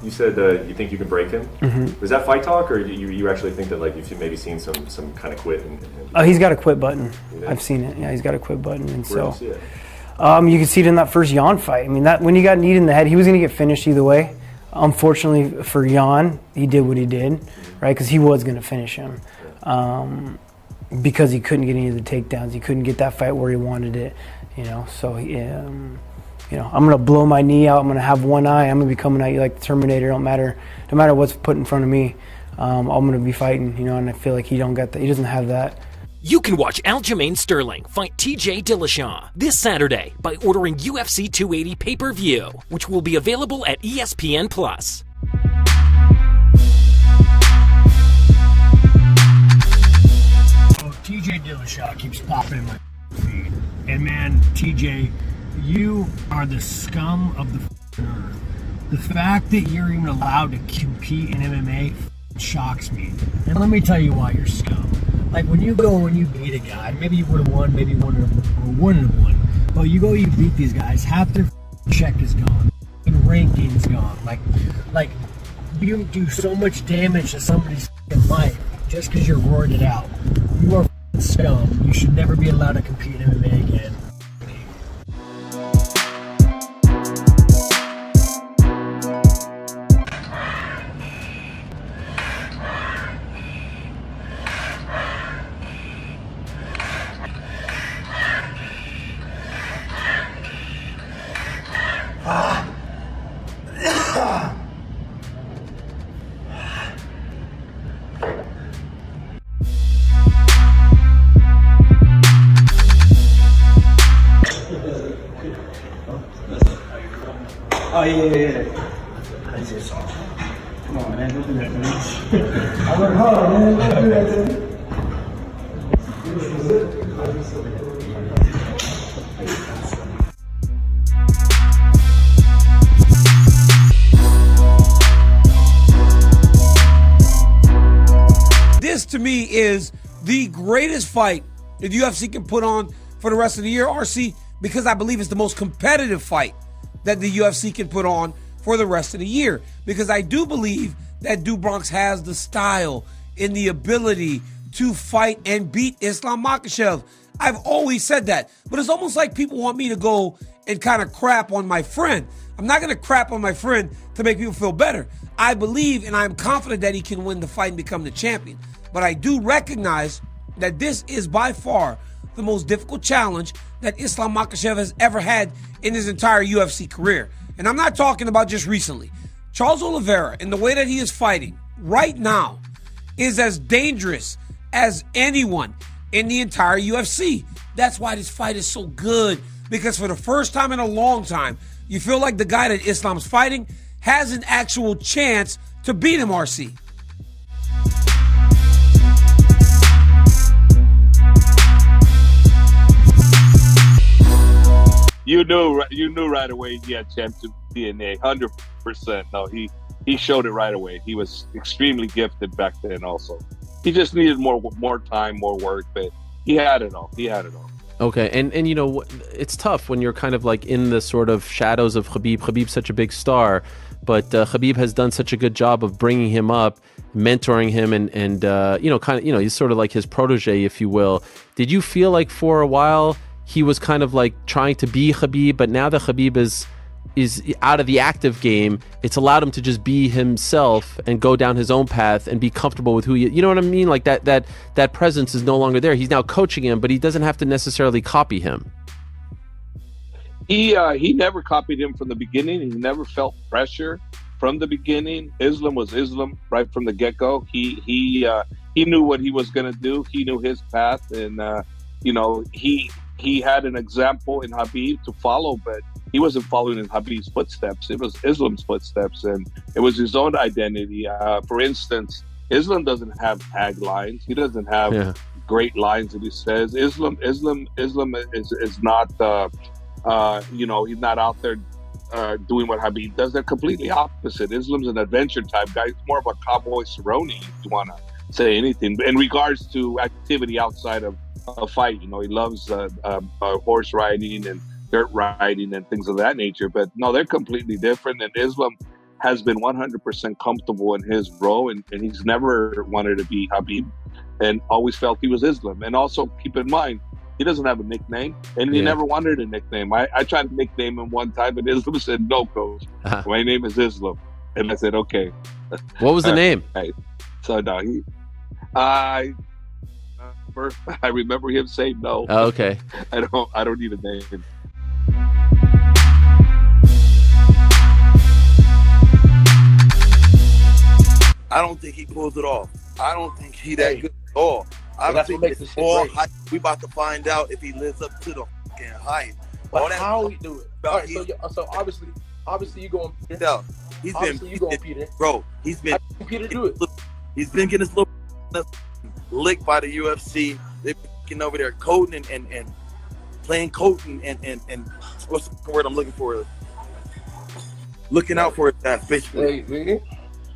You said you think you can break him. Mm-hmm. Was that fight talk, or you actually think that like you've maybe seen some kind of quit? He's got a quit button. I've seen it. Yeah, he's got a quit button, and Where so do you see it? You can see it in that first Yan fight. I mean, that when he got kneed in the head, he was going to get finished either way. Unfortunately for Yan, he did what he did, right? Because he was going to finish him, because he couldn't get any of the takedowns. He couldn't get that fight where he wanted it, So I'm going to blow my knee out. I'm going to have one eye. I'm going to be coming at you like the Terminator. No matter what's put in front of me, I'm going to be fighting. And I feel like he doesn't have that. You can watch Aljamain Sterling fight TJ Dillashaw this Saturday by ordering UFC 280 pay-per-view, which will be available at ESPN+. TJ Dillashaw keeps popping in my feed. And man, TJ, you are the scum of the earth. The fact that you're even allowed to compete in MMA shocks me. And let me tell you why you're scum. Like when you beat a guy, maybe you would have won, maybe you wouldn't have won. But you beat these guys, half their check is gone, and ranking's gone. Like you do so much damage to somebody's life just because you're roaring it out. You are scum. You should never be allowed to compete in MMA again. Oh, yeah. That's just awesome. Come on, man. Don't do that to me. I work hard, man. Don't do that to me. This, to me, is the greatest fight that UFC can put on for the rest of the year, RC, because I believe it's the most competitive fight that the UFC can put on for the rest of the year. Because I do believe that Do Bronx has the style and the ability to fight and beat Islam Makhachev. I've always said that. But it's almost like people want me to go and kind of crap on my friend. I'm not going to crap on my friend to make people feel better. I believe and I'm confident that he can win the fight and become the champion. But I do recognize that this is by far the most difficult challenge that Islam Makhachev has ever had in his entire UFC career. And I'm not talking about just recently. Charles Oliveira, in the way that he is fighting right now, is as dangerous as anyone in the entire UFC. That's why this fight is so good, because for the first time in a long time, you feel like the guy that Islam's fighting has an actual chance to beat him, RC. You knew right away he had chance to be in there, 100%. No, he showed it right away. He was extremely gifted back then also. He just needed more time, more work, but he had it all. Okay, and it's tough when you're kind of like in the sort of shadows of Khabib. Khabib's such a big star, but Khabib has done such a good job of bringing him up, mentoring him, and he's sort of like his protege, if you will. Did you feel like for a while he was kind of like trying to be Khabib, but now that Khabib is out of the active game, it's allowed him to just be himself and go down his own path and be comfortable with who you know what I mean? Like that presence is no longer there. He's now coaching him, but he doesn't have to necessarily copy him. He never copied him from the beginning. He never felt pressure from the beginning. Islam was Islam right from the get-go. He knew what he was going to do. He knew his path, and he had an example in Khabib to follow, but he wasn't following in Khabib's footsteps. It was Islam's footsteps, and it was his own identity. For instance, Islam doesn't have taglines. He doesn't have great lines that he says. Islam is not, he's not out there doing what Khabib does. They're completely opposite. Islam's an adventure type guy. He's more of a cowboy Cerrone, if you want to say anything. In regards to activity outside of a fight, he loves horse riding and dirt riding and things of that nature. But no, they're completely different. And Islam has been 100% comfortable in his role, and he's never wanted to be Khabib, and always felt he was Islam. And also keep in mind, he doesn't have a nickname, and he never wanted a nickname. I tried to nickname him one time, and Islam said, "No, coach, my name is Islam." And I said, "Okay." What was the name? Right. So no, I remember him saying no. Oh, okay. I don't need a name. I don't think he pulls it off. I don't think he that good at all. I don't think it's all hype. We about to find out if he lives up to the fucking hype. But how he do it? Right, so obviously you going Peter. He's obviously been you going Peter. Bro, he's been Peter do it. He's been getting his little licked by the UFC. They're getting over there coding and playing coding and what's the word I'm looking for? Looking out for that basically. Hey,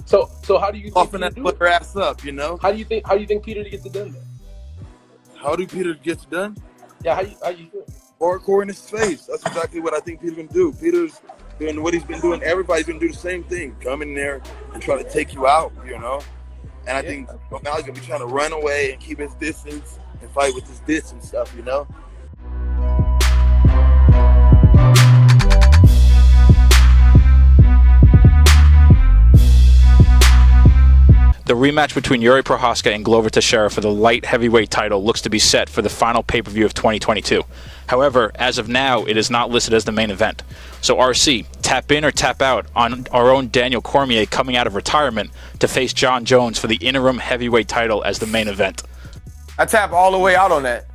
so how do you think Often that put her ass up, you know? How do you think Peter gets it done then? How do Peter get it done? Yeah, how you do it? Hardcore in his face. That's exactly what I think Peter's gonna do. Peter's doing what he's been doing. Everybody's gonna do the same thing. Come in there and try to take you out, you know? And I think now he's gonna be trying to run away and keep his distance and fight with his distance stuff, you know? The rematch between Yuri Prochazka and Glover Teixeira for the light heavyweight title looks to be set for the final pay-per-view of 2022. However, as of now, it is not listed as the main event. So RC, tap in or tap out on our own Daniel Cormier coming out of retirement to face Jon Jones for the interim heavyweight title as the main event. I tap all the way out on that.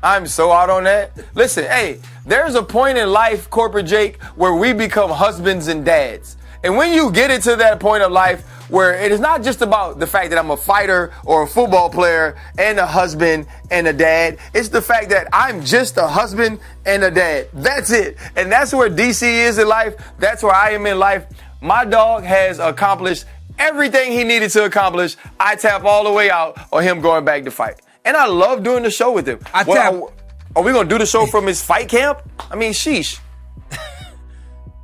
I'm so out on that. Listen, hey, there's a point in life, Corporate Jake, where we become husbands and dads. And when you get into that point of life where it is not just about the fact that I'm a fighter or a football player and a husband and a dad, it's the fact that I'm just a husband and a dad. That's it. And that's where DC is in life. That's where I am in life. My dog has accomplished everything he needed to accomplish. I tap all the way out on him going back to fight. And I love doing the show with him. Are we going to do the show from his fight camp? I mean, sheesh.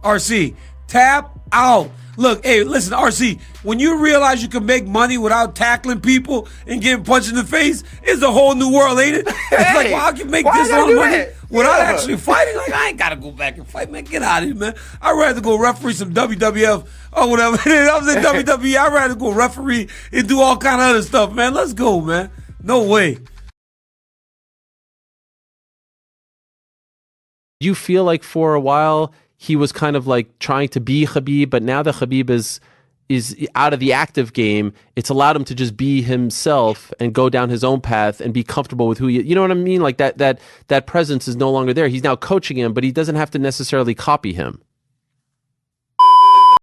RC, tap out. Look, hey, listen, RC, when you realize you can make money without tackling people and getting punched in the face, it's a whole new world, ain't it? It's like, well, I can make this amount of money without actually fighting. Like, I ain't got to go back and fight, man. Get out of here, man. I'd rather go referee some WWF or whatever. I was in WWE. I'd rather go referee and do all kind of other stuff, man. Let's go, man. No way. You feel like for a while he was kind of like trying to be Khabib, but now that Khabib is out of the active game, it's allowed him to just be himself and go down his own path and be comfortable with who you know what I mean? Like that presence is no longer there. He's now coaching him, but he doesn't have to necessarily copy him.